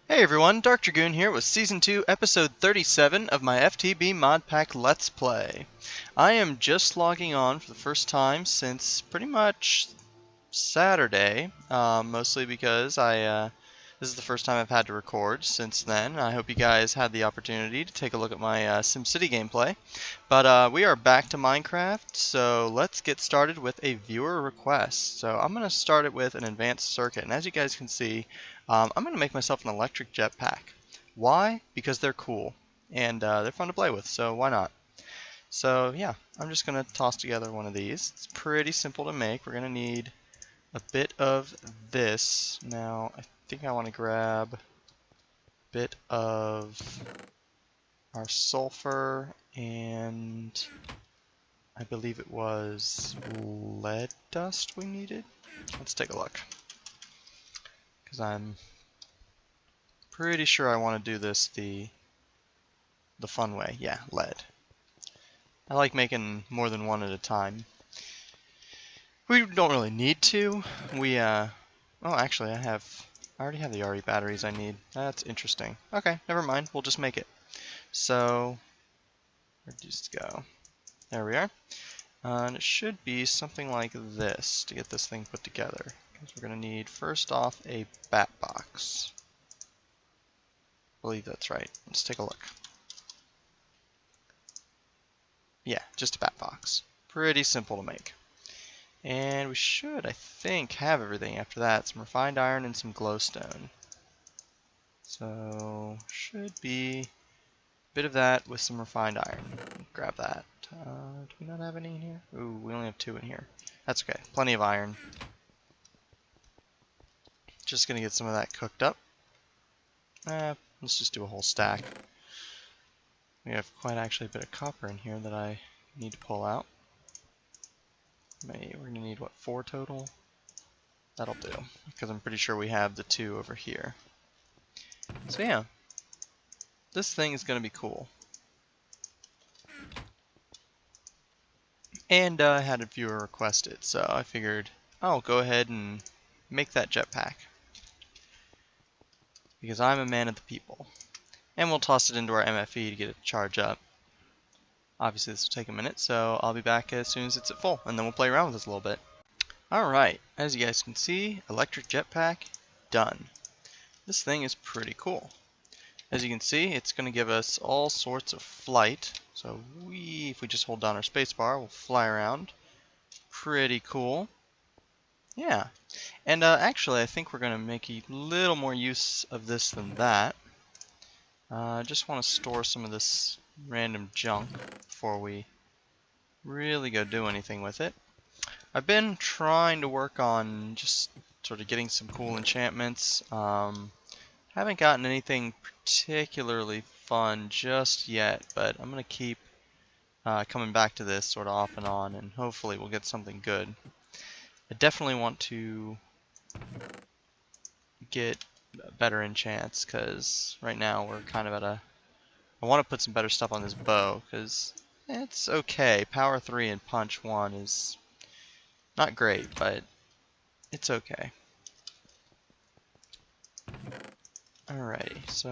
Hey everyone, DarkDragoon here with Season 2, Episode 37 of my FTB Modpack Let's Play. I am just logging on for the first time since pretty much Saturday, mostly because this is the first time I've had to record since then. I hope you guys had the opportunity to take a look at my SimCity gameplay. But we are back to Minecraft, so let's get started with a viewer request. So I'm going to start it with an advanced circuit, and as you guys can see, I'm going to make myself an electric jetpack. Why? Because they're cool, and they're fun to play with, so why not? So yeah, I'm just going to toss together one of these. It's pretty simple to make. We're going to need a bit of this. Now, I think I want to grab a bit of our sulfur, and I believe it was lead dust we needed. Let's take a look, because I'm pretty sure I want to do this the fun way. Yeah, lead. I like making more than one at a time. We don't really need to. Oh, actually, I already have the RE batteries I need. That's interesting. Okay, never mind. We'll just make it. So, where'd these go? There we are. And it should be something like this to get this thing put together. Because we're going to need, first off, a bat box. I believe that's right. Let's take a look. Yeah, just a bat box. Pretty simple to make. And we should, I think, have everything after that. Some refined iron and some glowstone. So, should be a bit of that with some refined iron. Grab that. Do we not have any in here? Ooh, we only have 2 in here. That's okay. Plenty of iron. Just gonna get some of that cooked up. Let's just do a whole stack. We have quite actually a bit of copper in here that I need to pull out. We're gonna need, what, 4 total? That'll do, because I'm pretty sure we have the 2 over here. So yeah, this thing is gonna be cool. And I had a viewer request it, so I figured I'll go ahead and make that jetpack. Because I'm a man of the people. And we'll toss it into our MFE to get it to charge up. Obviously this will take a minute, so I'll be back as soon as it's at full, and then we'll play around with this a little bit. Alright, as you guys can see, electric jetpack, done. This thing is pretty cool. As you can see, it's going to give us all sorts of flight. So if we just hold down our spacebar, we'll fly around. Pretty cool. Yeah. And actually, I think we're going to make a little more use of this than that. I just want to store some of this random junk before we really go do anything with it. I've been trying to work on just sort of getting some cool enchantments. Haven't gotten anything particularly fun just yet, but I'm going to keep coming back to this sort of off and on, and hopefully we'll get something good. I definitely want to get better enchants, because right now we're kind of at a... I want to put some better stuff on this bow, because it's okay. Power 3 and Punch 1 is not great, but it's okay. Alrighty, so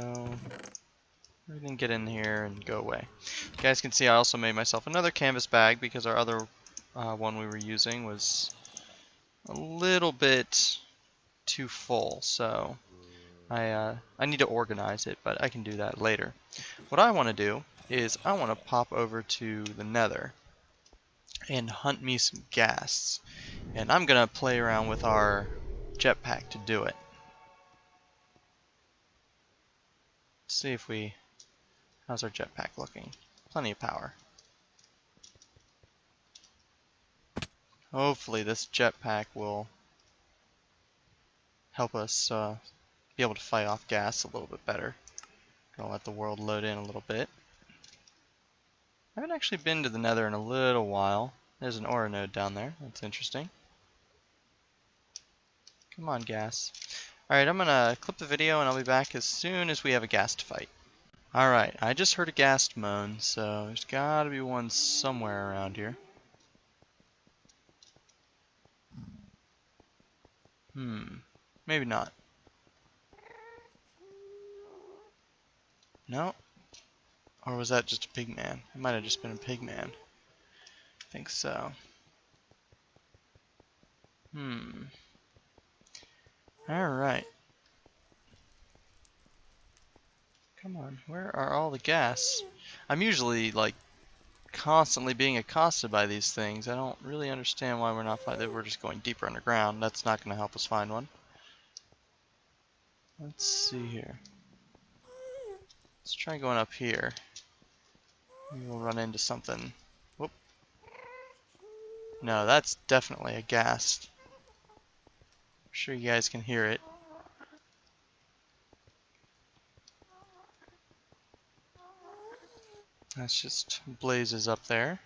we're going to get in here and go away. You guys can see I also made myself another canvas bag because our other one we were using was a little bit too full, so I need to organize it, but I can do that later. What I want to do is I want to pop over to the Nether and hunt me some ghasts, and I'm going to play around with our jetpack to do it. Let's see if we... How's our jetpack looking? Plenty of power. Hopefully this jetpack will help us be able to fight off gas a little bit better. Gonna let the world load in a little bit. I haven't actually been to the Nether in a little while. There's an ore node down there. That's interesting. Come on, gas. Alright, I'm gonna clip the video and I'll be back as soon as we have a ghast to fight. Alright, I just heard a ghast moan, so there's gotta be one somewhere around here. Maybe not. No? Or was that just a pig man? It might have just been a pig man. I think so. Alright. Come on, where are all the gas? I'm usually, like, constantly being accosted by these things. I don't really understand why we're not finding. We're just going deeper underground. That's not going to help us find one. Let's see here. Let's try going up here. Maybe we'll run into something. Whoop. No, that's definitely a ghast. I'm sure you guys can hear it. That's just blazes up there.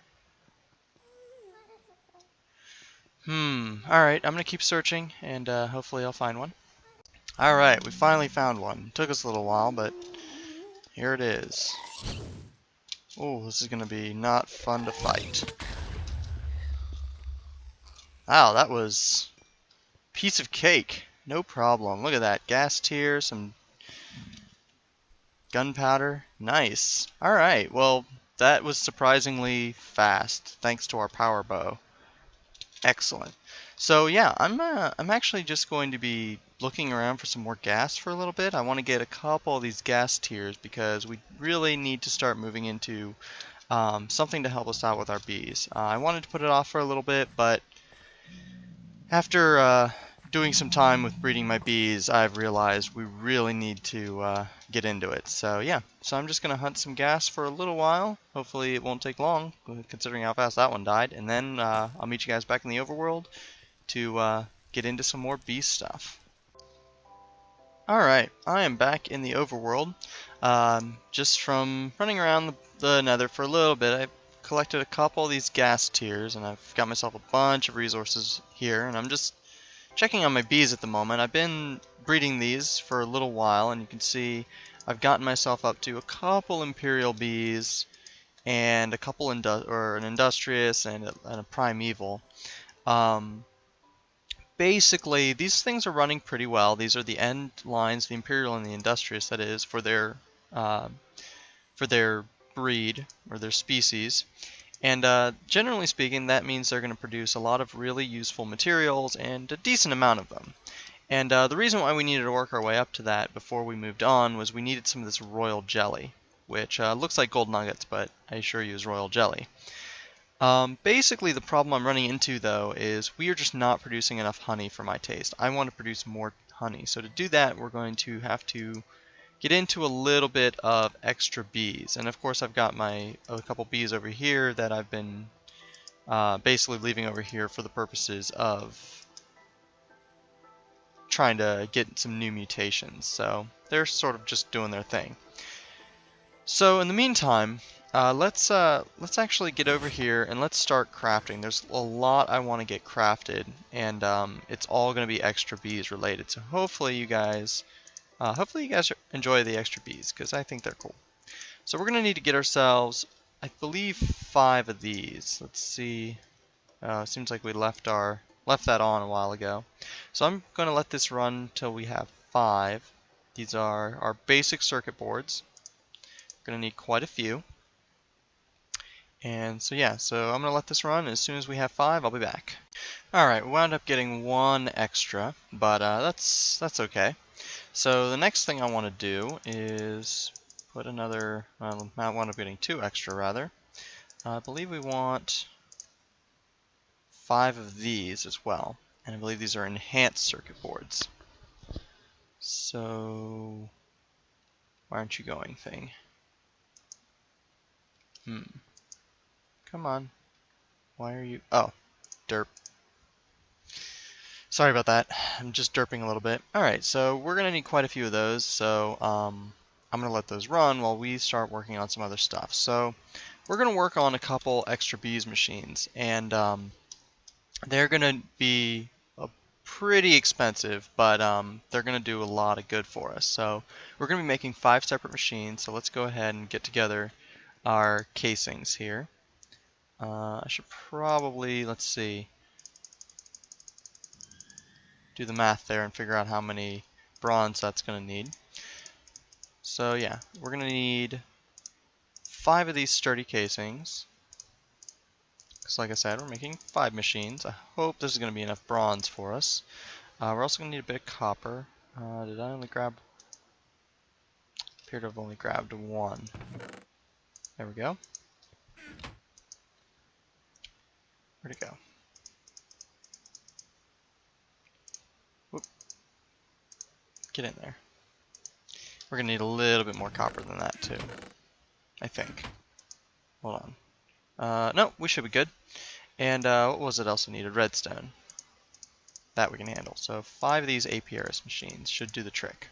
Alright, I'm gonna keep searching and hopefully I'll find one. Alright, we finally found one. Took us a little while, but here it is. Oh, this is gonna be not fun to fight. Wow, that was a piece of cake. No problem. Look at that. Gas tier, some gunpowder. Nice. Alright, well, that was surprisingly fast, thanks to our power bow. Excellent. So yeah, I'm actually just going to be looking around for some more gas for a little bit. I want to get a couple of these gas tiers because we really need to start moving into something to help us out with our bees. I wanted to put it off for a little bit, but after doing some time with breeding my bees, I've realized we really need to get into it. So yeah, so I'm just going to hunt some gas for a little while. Hopefully it won't take long, considering how fast that one died. And then I'll meet you guys back in the overworld to get into some more bee stuff. Alright, I am back in the overworld. Just from running around the nether for a little bit, I collected a couple of these gas tiers, and I've got myself a bunch of resources here, and I'm just checking on my bees at the moment. I've been breeding these for a little while, and you can see I've gotten myself up to a couple imperial bees and a couple an industrious and a primeval. Basically, these things are running pretty well. These are the end lines, the imperial and the industrious, that is, for their breed or their species. And generally speaking, that means they're going to produce a lot of really useful materials and a decent amount of them. And the reason why we needed to work our way up to that before we moved on was we needed some of this royal jelly, which looks like gold nuggets, but I assure you is royal jelly. Basically, the problem I'm running into, though, is we are just not producing enough honey for my taste. I want to produce more honey. So to do that, we're going to have to get into a little bit of extra bees. And of course, I've got a couple bees over here that I've been basically leaving over here for the purposes of trying to get some new mutations. So they're sort of just doing their thing. So in the meantime, let's actually get over here and let's start crafting. There's a lot I want to get crafted, and it's all going to be extra bees related. So hopefully you guys enjoy the extra bees, because I think they're cool. So we're going to need to get ourselves, I believe, 5 of these. Let's see. Seems like we left that on a while ago. So I'm going to let this run till we have 5. These are our basic circuit boards. We're going to need quite a few. And so yeah, so I'm going to let this run. As soon as we have 5, I'll be back. Alright, we wound up getting 1 extra, but that's okay. So the next thing I want to do is put another, I wound up getting 2 extra rather. I believe we want 5 of these as well. And I believe these are enhanced circuit boards. So why aren't you going, thing? Come on. Why are you... Oh, derp. Sorry about that. I'm just derping a little bit. Alright, so we're going to need quite a few of those, so I'm going to let those run while we start working on some other stuff. So we're going to work on a couple extra bees machines, and they're going to be pretty expensive, but they're going to do a lot of good for us. So we're going to be making 5 separate machines, so let's go ahead and get together our casings here. I should probably, let's see, do the math there and figure out how many bronze that's going to need. So yeah, we're going to need 5 of these sturdy casings. Because like I said, we're making 5 machines. I hope this is going to be enough bronze for us. We're also going to need a bit of copper. Did I only grab... appear to have only grabbed 1. There we go. Where'd it go? Whoop. Get in there. We're going to need a little bit more copper than that too, I think. Hold on. No, we should be good. And what was it else we needed? Redstone. That we can handle. So 5 of these APRS machines should do the trick.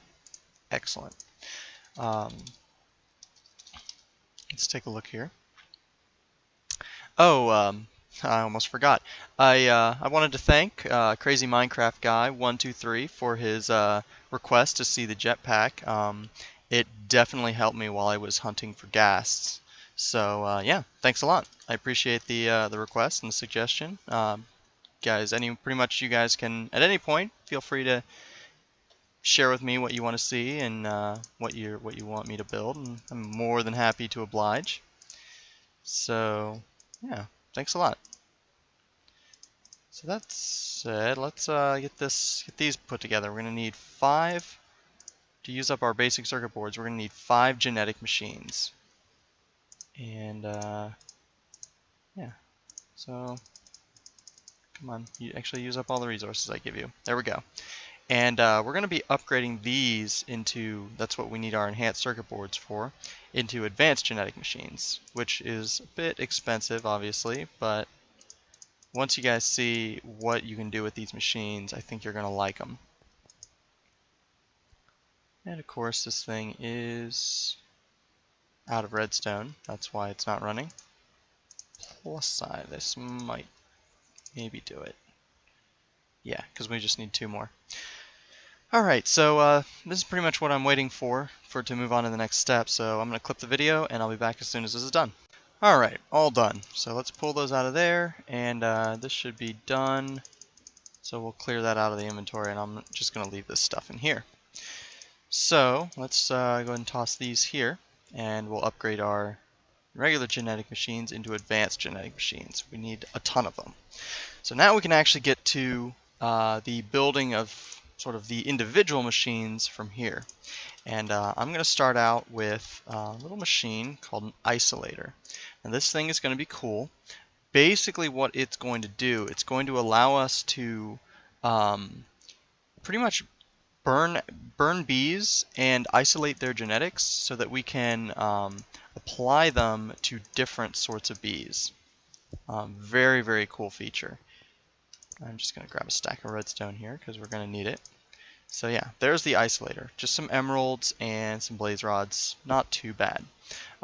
Excellent. Let's take a look here. Oh, I almost forgot. I wanted to thank Crazy Minecraft Guy 123 for his request to see the jetpack. It definitely helped me while I was hunting for ghasts. So yeah, thanks a lot. I appreciate the request and the suggestion. Guys, pretty much you guys can at any point feel free to share with me what you want to see and what you want me to build, and I'm more than happy to oblige. So yeah, thanks a lot. So that said, let's get these put together. We're gonna need 5 to use up our basic circuit boards. We're gonna need 5 genetic machines, and yeah. So come on, you actually use up all the resources I give you. There we go. And we're going to be upgrading these into, that's what we need our enhanced circuit boards for, into advanced genetic machines, which is a bit expensive, obviously, but once you guys see what you can do with these machines, I think you're going to like them. And of course, this thing is out of redstone. That's why it's not running. Plus side, this might maybe do it. Yeah, because we just need 2 more. Alright, so this is pretty much what I'm waiting for it to move on to the next step, so I'm going to clip the video and I'll be back as soon as this is done. Alright, all done. So let's pull those out of there, and this should be done. So we'll clear that out of the inventory, and I'm just going to leave this stuff in here. So let's go ahead and toss these here, and we'll upgrade our regular genetic machines into advanced genetic machines. We need a ton of them. So now we can actually get to the building of sort of the individual machines from here. And I'm going to start out with a little machine called an isolator. And this thing is going to be cool. Basically what it's going to do, it's going to allow us to pretty much burn bees and isolate their genetics so that we can apply them to different sorts of bees. Very, very cool feature. I'm just going to grab a stack of redstone here because we're going to need it. So yeah, there's the isolator. Just some emeralds and some blaze rods. Not too bad.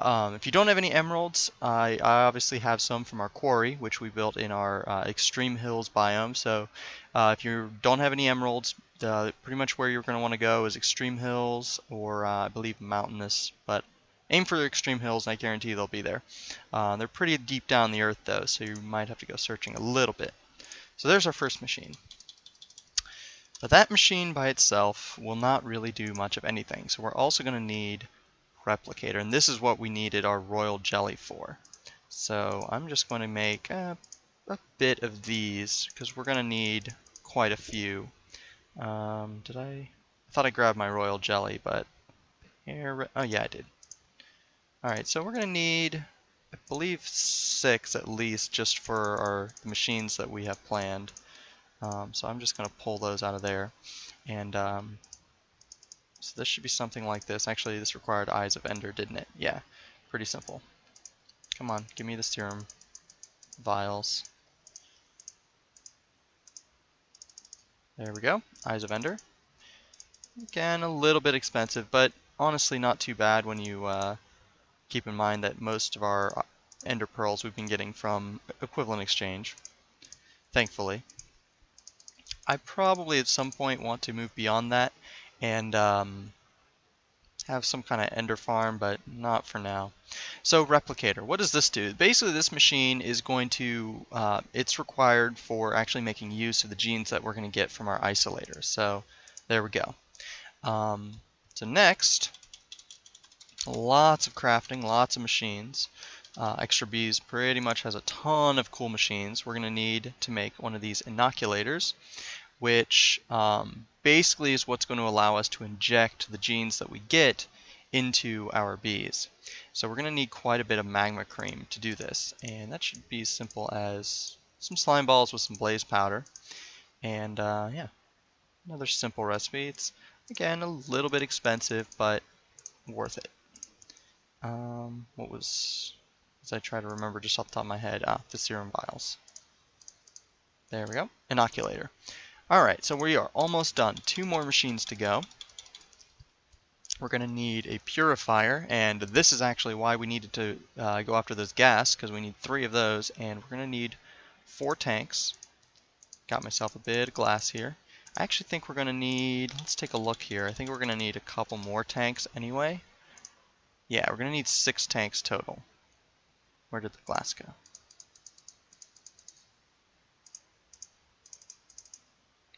If you don't have any emeralds, I obviously have some from our quarry, which we built in our extreme hills biome. So if you don't have any emeralds, pretty much where you're going to want to go is extreme hills or I believe mountainous. But aim for the extreme hills and I guarantee they'll be there. They're pretty deep down the earth though, so you might have to go searching a little bit. So there's our first machine. But that machine by itself will not really do much of anything. So we're also going to need replicator, and this is what we needed our royal jelly for. So I'm just going to make a bit of these because we're going to need quite a few. I thought I grabbed my royal jelly, but here, oh yeah, I did. Alright, so we're going to need, I believe, 6 at least just for the machines that we have planned. So I'm just going to pull those out of there. And so this should be something like this. Actually, this required Eyes of Ender, didn't it? Yeah, pretty simple. Come on, give me the serum vials. There we go, Eyes of Ender. Again, a little bit expensive, but honestly not too bad when you keep in mind that most of our Ender Pearls we've been getting from equivalent exchange, thankfully. I probably at some point want to move beyond that and have some kind of Ender farm, but not for now. So replicator, what does this do? Basically this machine is going to, it's required for actually making use of the genes that we're going to get from our isolator. So there we go. So next, Lots of crafting, lots of machines. Extra Bees pretty much has a ton of cool machines. We're going to need to make one of these inoculators, which basically is what's going to allow us to inject the genes that we get into our bees. So we're going to need quite a bit of magma cream to do this, and that should be as simple as some slime balls with some blaze powder. And yeah, another simple recipe. It's, again, a little bit expensive, but worth it. What was, as I try to remember just off the top of my head, the serum vials. There we go, inoculator. Alright, so we are almost done. 2 more machines to go. We're going to need a purifier, and this is actually why we needed to go after this gas, because we need 3 of those, and we're going to need 4 tanks. Got myself a bit of glass here. I actually think we're going to need, let's take a look here, I think we're going to need a couple more tanks anyway. Yeah, we're going to need 6 tanks total. Where did the glass go?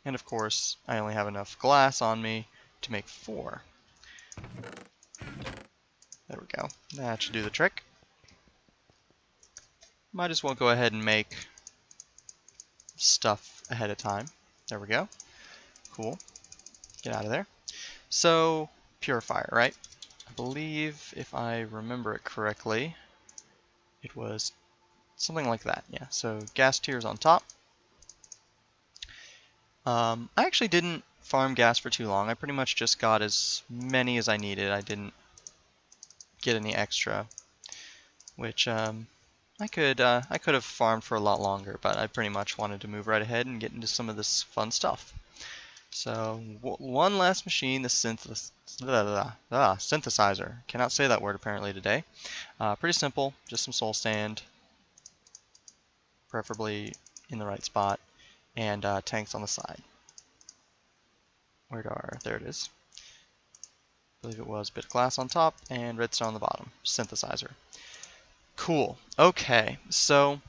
And of course, I only have enough glass on me to make 4. There we go. That should do the trick. Might as well go ahead and make stuff ahead of time. There we go. Cool. Get out of there. So, purifier, right? I believe, if I remember it correctly, it was something like that. Yeah, so gas tiers on top. I actually didn't farm gas for too long. I pretty much just got as many as I needed. I didn't get any extra, which I could have farmed for a lot longer, but I pretty much wanted to move right ahead and get into some of this fun stuff. So one last machine, the synthesizer. Cannot say that word apparently today. Pretty simple, just some soul sand, preferably in the right spot, and tanks on the side. There it is. I believe it was a bit of glass on top and redstone on the bottom. Synthesizer. Cool. Okay, so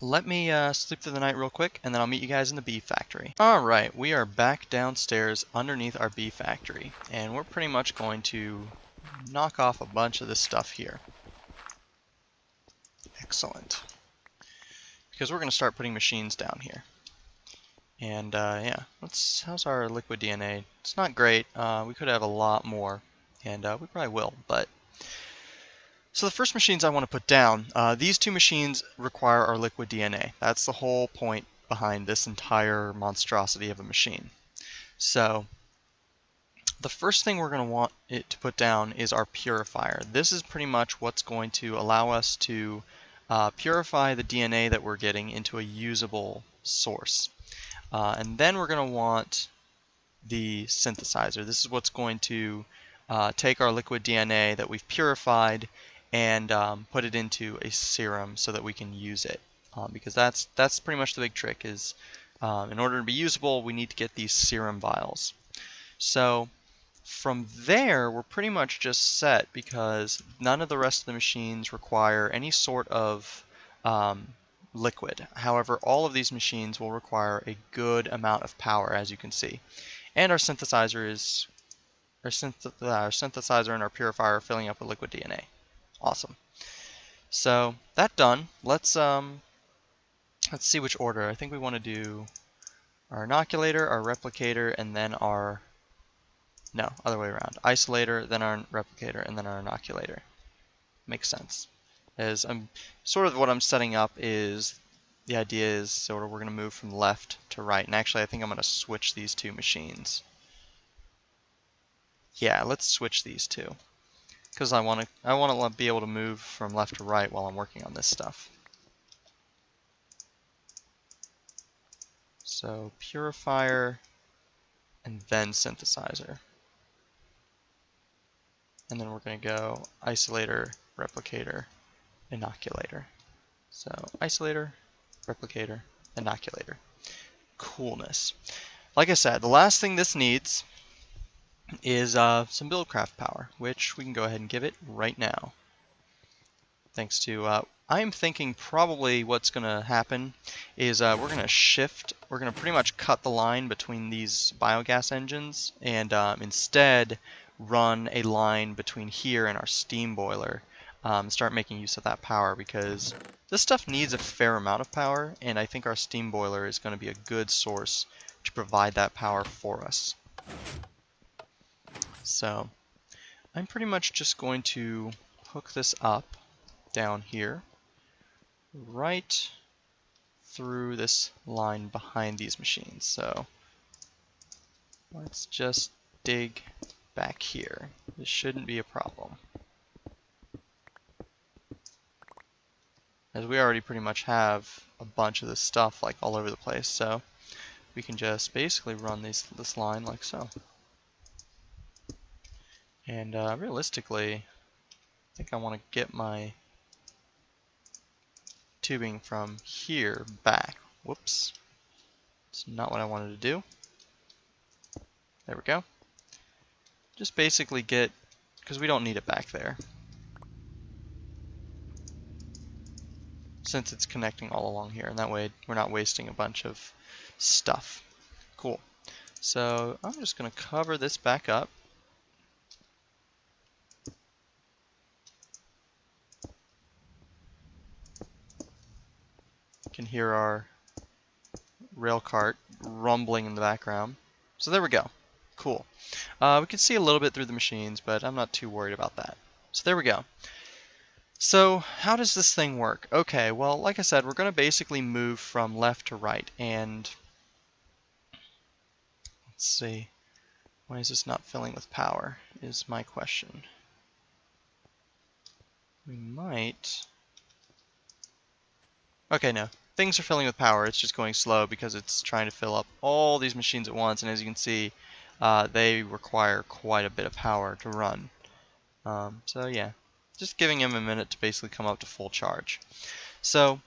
let me sleep through the night real quick, and then I'll meet you guys in the bee factory. Alright, we are back downstairs underneath our bee factory, and we're pretty much going to knock off a bunch of this stuff here. Excellent. Because we're going to start putting machines down here. And yeah, how's our liquid DNA? It's not great. We could have a lot more, and we probably will, but so the first machines I want to put down, these 2 machines require our liquid DNA. That's the whole point behind this entire monstrosity of a machine. So the first thing we're going to want it to put down is our purifier. This is pretty much what's going to allow us to purify the DNA that we're getting into a usable source. And then we're going to want the synthesizer. This is what's going to take our liquid DNA that we've purified and put it into a serum so that we can use it. Because that's pretty much the big trick is in order to be usable, we need to get these serum vials. So from there, we're pretty much just set because none of the rest of the machines require any sort of liquid. However, all of these machines will require a good amount of power, as you can see. And our synthesizer and our purifier are filling up with liquid DNA. Awesome. So that done. Let's see which order. I think we want to do our inoculator, our replicator, and then our other way around. Isolator, then our replicator, and then our inoculator. Makes sense. As sort of what I'm setting up is the idea is sort of we're going to move from left to right. And actually, I think I'm going to switch these 2 machines. Yeah, let's switch these 2. Because I want to be able to move from left to right while I'm working on this stuff. So purifier and then synthesizer. And then we're going to go isolator, replicator, inoculator. So isolator, replicator, inoculator. Coolness. Like I said, the last thing this needs is some buildcraft power, which we can go ahead and give it right now. Thanks to, I'm thinking probably what's going to happen is we're going to pretty much cut the line between these biogas engines, and instead run a line between here and our steam boiler, start making use of that power, because this stuff needs a fair amount of power, and I think our steam boiler is going to be a good source to provide that power for us. So I'm pretty much just going to hook this up down here, right through this line behind these machines. So let's just dig back here. This shouldn't be a problem, as we already pretty much have a bunch of this stuff like all over the place, so we can just basically run this line like so. And realistically, I think I want to get my tubing from here back. Whoops. It's not what I wanted to do. There we go. Just basically get, because we don't need it back there, since it's connecting all along here, and that way we're not wasting a bunch of stuff. Cool. So I'm just going to cover this back up. You can hear our rail cart rumbling in the background. So there we go. Cool. We can see a little bit through the machines, but I'm not too worried about that. So there we go. So how does this thing work? Okay, well, like I said, we're going to basically move from left to right, and let's see. Why is this not filling with power is my question. We might... Okay, no. Things are filling with power. It's just going slow because it's trying to fill up all these machines at once, and as you can see, they require quite a bit of power to run. So yeah, just giving him a minute to basically come up to full charge. So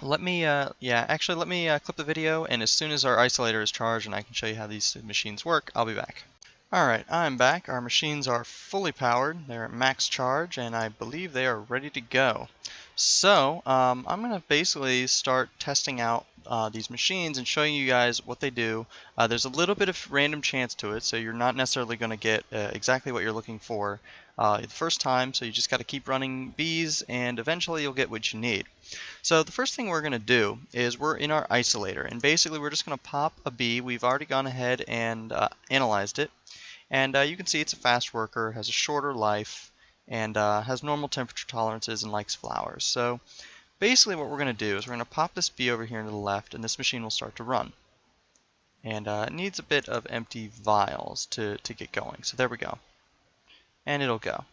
let me, let me clip the video, and as soon as our isolator is charged and I can show you how these machines work, I'll be back. Alright, I'm back. Our machines are fully powered. They're at max charge, and I believe they are ready to go. So, I'm going to basically start testing out these machines and showing you guys what they do. There's a little bit of random chance to it, so you're not necessarily going to get exactly what you're looking for the first time, so you just got to keep running bees, and eventually you'll get what you need. So the first thing we're going to do is we're in our isolator, and basically we're just going to pop a bee. We've already gone ahead and analyzed it. And you can see it's a fast worker, has a shorter life, and has normal temperature tolerances and likes flowers. So basically what we're going to do is we're going to pop this bee over here to the left, and this machine will start to run. And it needs a bit of empty vials to get going. So there we go. And it'll go.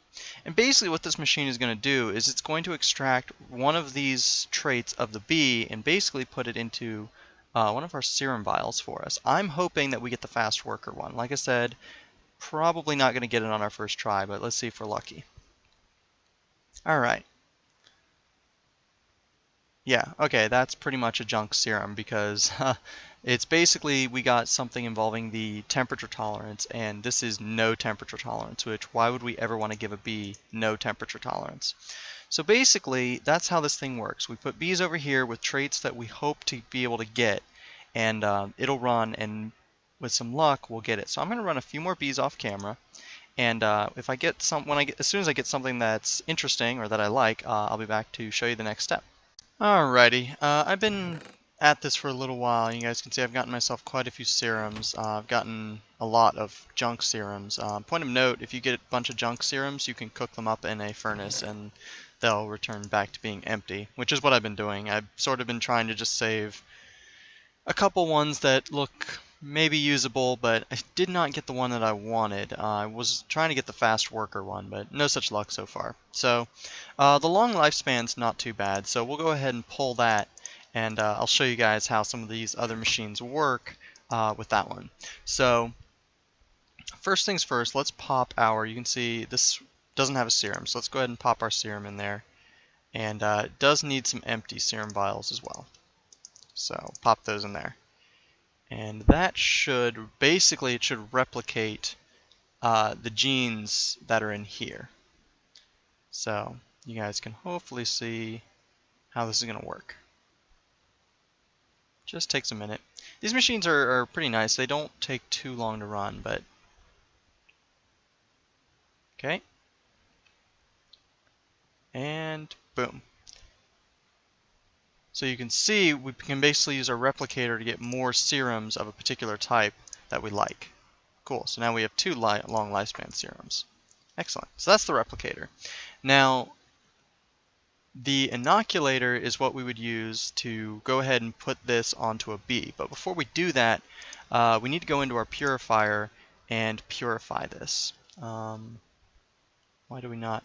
And basically what this machine is going to do is it's going to extract one of these traits of the bee and basically put it into one of our serum vials for us. I'm hoping that we get the fast worker one. Like I said, probably not going to get it on our first try, but let's see if we're lucky. Alright. Yeah, okay, that's pretty much a junk serum because it's basically we got something involving the temperature tolerance, and this is no temperature tolerance, which why would we ever want to give a bee no temperature tolerance? So basically, that's how this thing works. We put bees over here with traits that we hope to be able to get, and it'll run, and with some luck, we'll get it. So I'm going to run a few more bees off camera, and if I get as soon as I get something that's interesting or that I like, I'll be back to show you the next step. Alrighty, I've been at this for a little while. You guys can see I've gotten myself quite a few serums. I've gotten a lot of junk serums. Point of note, if you get a bunch of junk serums, you can cook them up in a furnace and they'll return back to being empty, which is what I've been doing. I've sort of been trying to just save a couple ones that look maybe usable, but I did not get the one that I wanted. I was trying to get the fast worker one, but no such luck so far. So the long lifespan's not too bad, so we'll go ahead and pull that, and I'll show you guys how some of these other machines work with that one. So first things first, let's pop our, you can see this doesn't have a serum, so let's go ahead and pop our serum in there. And it does need some empty serum vials as well. So pop those in there. And that should, basically it should replicate the genes that are in here. So you guys can hopefully see how this is going to work. Just takes a minute. These machines are pretty nice. They don't take too long to run, but Okay. And boom. So you can see we can basically use our replicator to get more serums of a particular type that we like. Cool. So now we have two long lifespan serums. Excellent. So that's the replicator. Now, the inoculator is what we would use to go ahead and put this onto a bee. But before we do that, we need to go into our purifier and purify this. Why do we not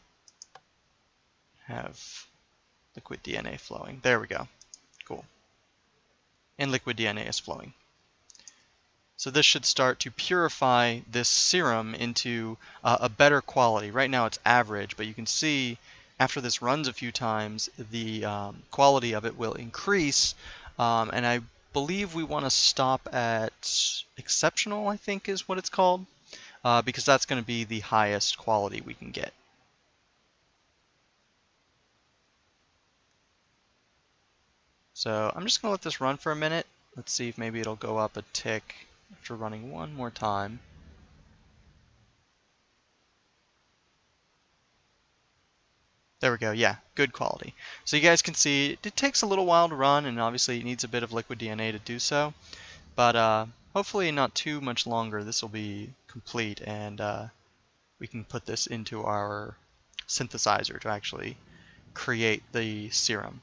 have liquid DNA flowing? There we go. Cool. And liquid DNA is flowing. So this should start to purify this serum into a better quality. Right now it's average, but you can see after this runs a few times, the quality of it will increase. And I believe we want to stop at exceptional, I think is what it's called, because that's going to be the highest quality we can get. So I'm just going to let this run for a minute. Let's see if maybe it'll go up a tick after running one more time. There we go, yeah, good quality. So you guys can see it takes a little while to run, and obviously it needs a bit of liquid DNA to do so. But hopefully not too much longer this will be complete, and we can put this into our synthesizer to actually create the serum.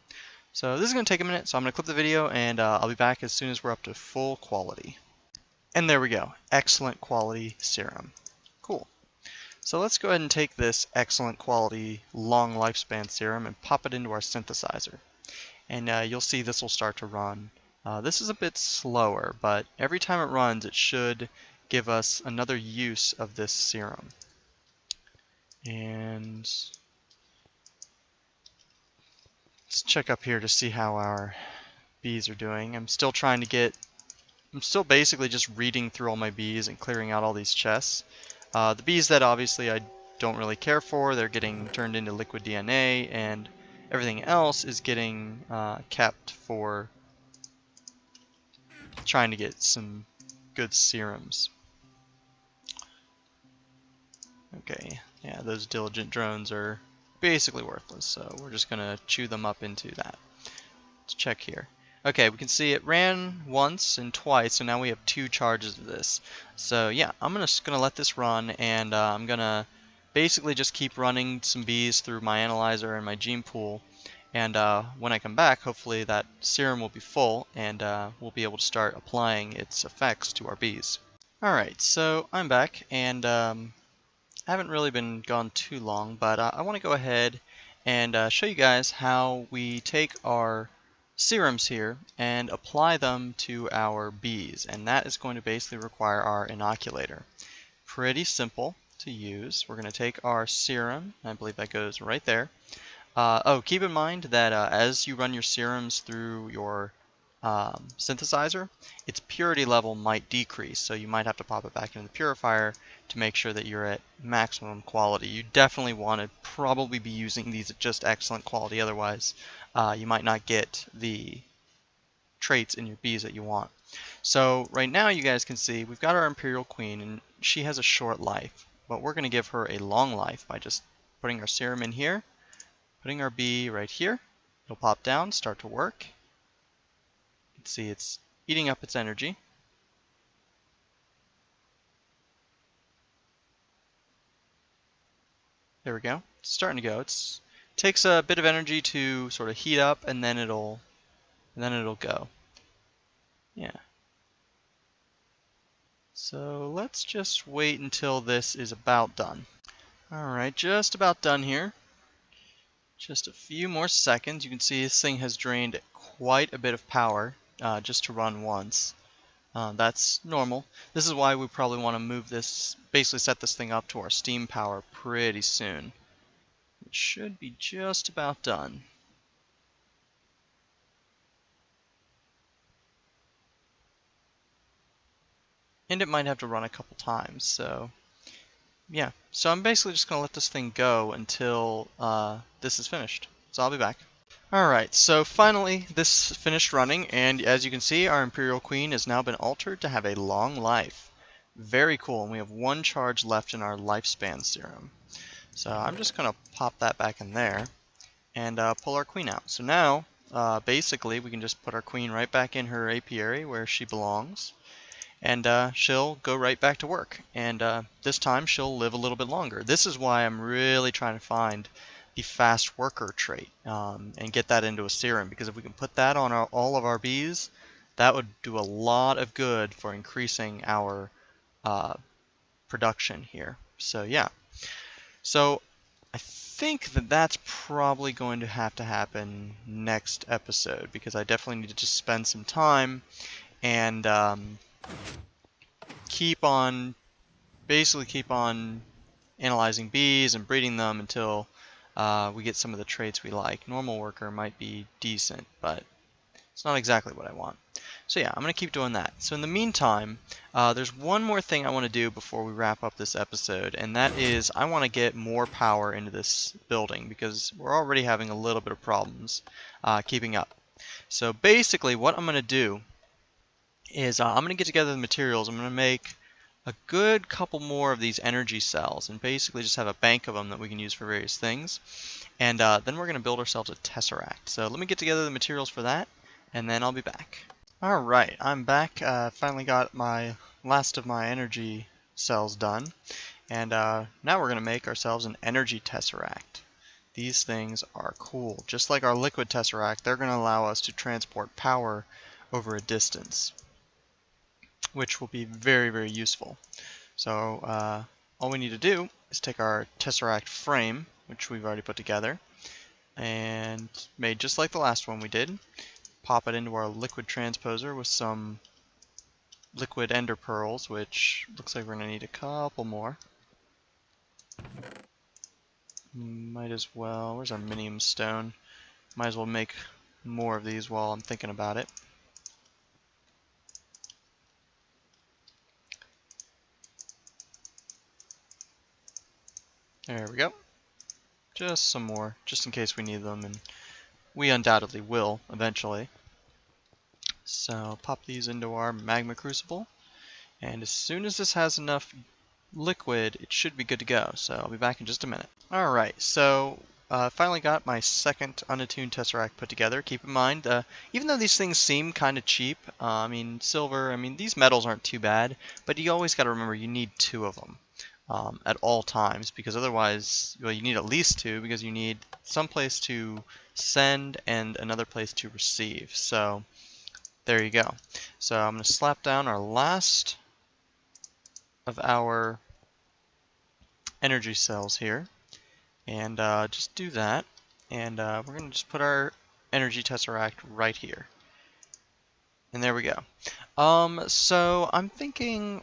So this is going to take a minute, so I'm going to clip the video, and I'll be back as soon as we're up to full quality. And there we go, excellent quality serum. Cool. So let's go ahead and take this excellent quality long lifespan serum and pop it into our synthesizer. And you'll see this will start to run. This is a bit slower, but every time it runs it should give us another use of this serum. And let's check up here to see how our bees are doing. I'm still basically just reading through all my bees and clearing out all these chests. The bees that obviously I don't really care for, they're getting turned into liquid DNA, and everything else is getting kept for trying to get some good serums. Okay, yeah, those diligent drones are basically worthless, so we're just going to chew them up into that. Let's check here. Okay, we can see it ran once and twice, so now we have 2 charges of this. So yeah, I'm just going to let this run, and I'm going to basically just keep running some bees through my analyzer and my gene pool. And when I come back, hopefully that serum will be full, and we'll be able to start applying its effects to our bees. Alright, so I'm back, and I haven't really been gone too long, but I want to go ahead and show you guys how we take our serums here and apply them to our bees, and that is going to basically require our inoculator. Pretty simple to use. We're going to take our serum, I believe that goes right there. Oh, keep in mind that as you run your serums through your synthesizer, its purity level might decrease, so you might have to pop it back into the purifier to make sure that you're at maximum quality. You definitely want to probably be using these at just excellent quality, otherwise you might not get the traits in your bees that you want. So right now you guys can see we've got our Imperial Queen, and she has a short life, but we're going to give her a long life by just putting our serum in here, putting our bee right here. It'll pop down, start to work. You can see it's eating up its energy. There we go. It's starting to go. It takes a bit of energy to sort of heat up, and then it'll go. Yeah. So let's just wait until this is about done. Alright, just about done here. Just a few more seconds. You can see this thing has drained quite a bit of power just to run once. That's normal. This is why we probably want to move this, basically set this thing up to our steam power pretty soon. It should be just about done. And it might have to run a couple times, so yeah. So I'm basically just going to let this thing go until this is finished. So I'll be back. Alright, so finally this finished running, and as you can see, our Imperial Queen has now been altered to have a long life. Very cool, and we have 1 charge left in our lifespan serum. So I'm just going to pop that back in there and pull our queen out. So now, basically, we can just put our queen right back in her apiary where she belongs, and she'll go right back to work. And this time, she'll live a little bit longer. This is why I'm really trying to find the fast worker trait and get that into a serum, because if we can put that on all of our bees, that would do a lot of good for increasing our production here. So yeah. So I think that that's probably going to happen next episode, because I definitely need to just spend some time and basically keep on analyzing bees and breeding them until we get some of the traits we like. Normal worker might be decent, but it's not exactly what I want. So yeah, I'm going to keep doing that. So in the meantime, there's one more thing I want to do before we wrap up this episode, and that is I want to get more power into this building, because we're already having a little bit of problems keeping up. So basically what I'm going to do is I'm going to get together the materials. I'm going to make a good couple more of these energy cells and basically just have a bank of them that we can use for various things. And then we're going to build ourselves a tesseract. So let me get together the materials for that, and then I'll be back. Alright, I'm back. Finally got my last of my energy cells done. And now we're going to make ourselves an energy tesseract. These things are cool. Just like our liquid tesseract, they're going to allow us to transport power over a distance, which will be very, very useful. So all we need to do is take our tesseract frame, which we've already put together, and made just like the last one we did. Pop it into our liquid transposer with some liquid ender pearls, which looks like we're going to need a couple more. Might as well, where's our minium stone? Might as well make more of these while I'm thinking about it. There we go. Just some more, just in case we need them, and we undoubtedly will eventually. So pop these into our magma crucible, and as soon as this has enough liquid, it should be good to go. So I'll be back in just a minute. Alright, so finally got my second unattuned tesseract put together. Keep in mind, even though these things seem kind of cheap, I mean silver, I mean these metals aren't too bad, but you always got to remember you need 2 of them. At all times, because otherwise, well, you need at least 2, because you need some place to send and another place to receive. So there you go. So I'm going to slap down our last of our energy cells here, and just do that, and we're going to just put our energy tesseract right here, and there we go. So I'm thinking,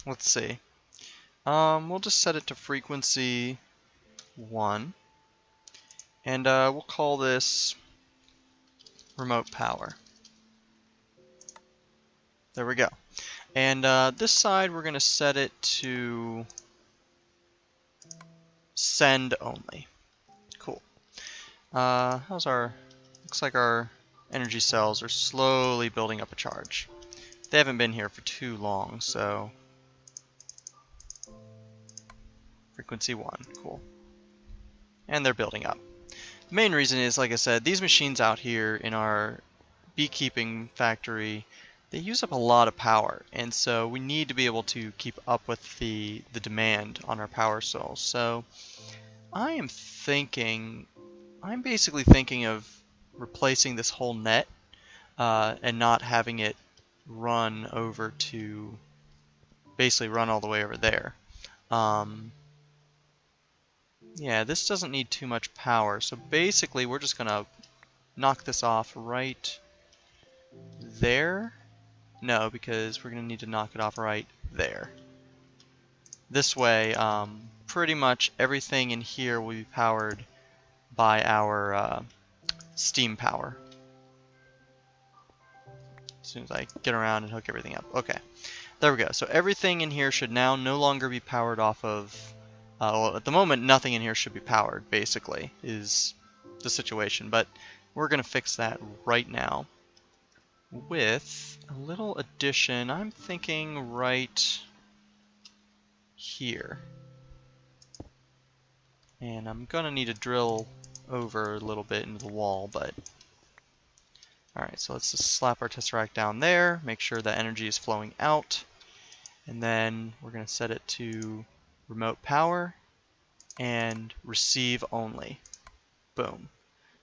let's see. We'll just set it to frequency 1, and we'll call this remote power. There we go. And this side we're going to set it to send only. Cool. How's our... Looks like our energy cells are slowly building up a charge. They haven't been here for too long, so... Frequency 1, cool. And they're building up. The main reason is, like I said, these machines out here in our beekeeping factory, they use up a lot of power, and so we need to be able to keep up with the demand on our power cells. So I'm basically thinking of replacing this whole net and not having it run over to, basically run all the way over there. Yeah, this doesn't need too much power, so basically we're just gonna knock this off right there. No, because we're gonna need to knock it off right there. This way, pretty much everything in here will be powered by our steam power. As soon as I get around and hook everything up. Okay, there we go. So everything in here should now no longer be powered off of... well, at the moment, nothing in here should be powered, basically, is the situation. But we're going to fix that right now. with a little addition. I'm thinking right here. And I'm gonna need to drill over a little bit into the wall, but alright, so let's just slap our Tesseract down there, make sure that energy is flowing out, and then we're gonna set it to remote power and receive only. Boom.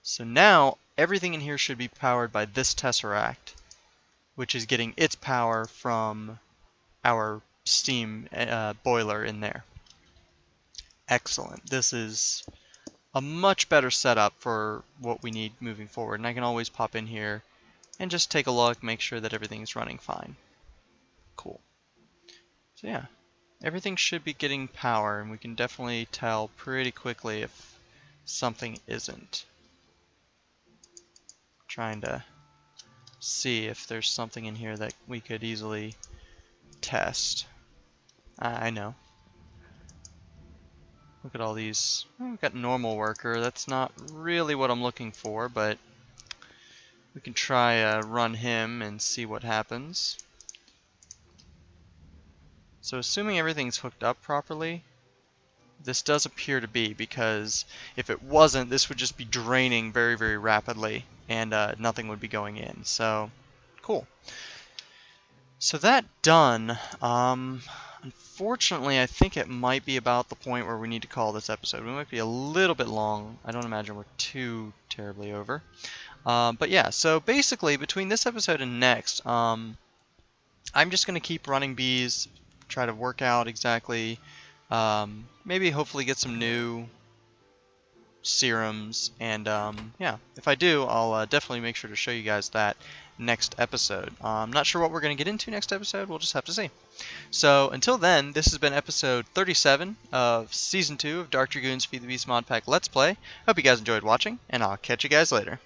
So now everything in here should be powered by this Tesseract, which is getting its power from our steam boiler in there. Excellent. This is a much better setup for what we need moving forward. And I can always pop in here and just take a look, make sure that everything's running fine. Cool. So yeah, everything should be getting power, and we can definitely tell pretty quickly if something isn't. Trying to see if there's something in here that we could easily test. I know. Look at all these. Oh, we've got normal worker. That's not really what I'm looking for, but we can try run him and see what happens. So assuming everything's hooked up properly, this does appear to be, because if it wasn't, this would just be draining very, very rapidly, and nothing would be going in. So, cool. So that done. Unfortunately, I think it might be about the point where we need to call this episode. We might be a little bit long. I don't imagine we're too terribly over. But yeah, so basically, between this episode and next, I'm just going to keep running bees, try to work out exactly, maybe hopefully get some new serums, and yeah, if I do, I'll definitely make sure to show you guys that next episode. I'm not sure what we're going to get into next episode. We'll just have to see. So until then, this has been episode 37 of Season 2 of Dark Dragoon's Feed the Beast Mod Pack Let's Play. Hope you guys enjoyed watching, and I'll catch you guys later.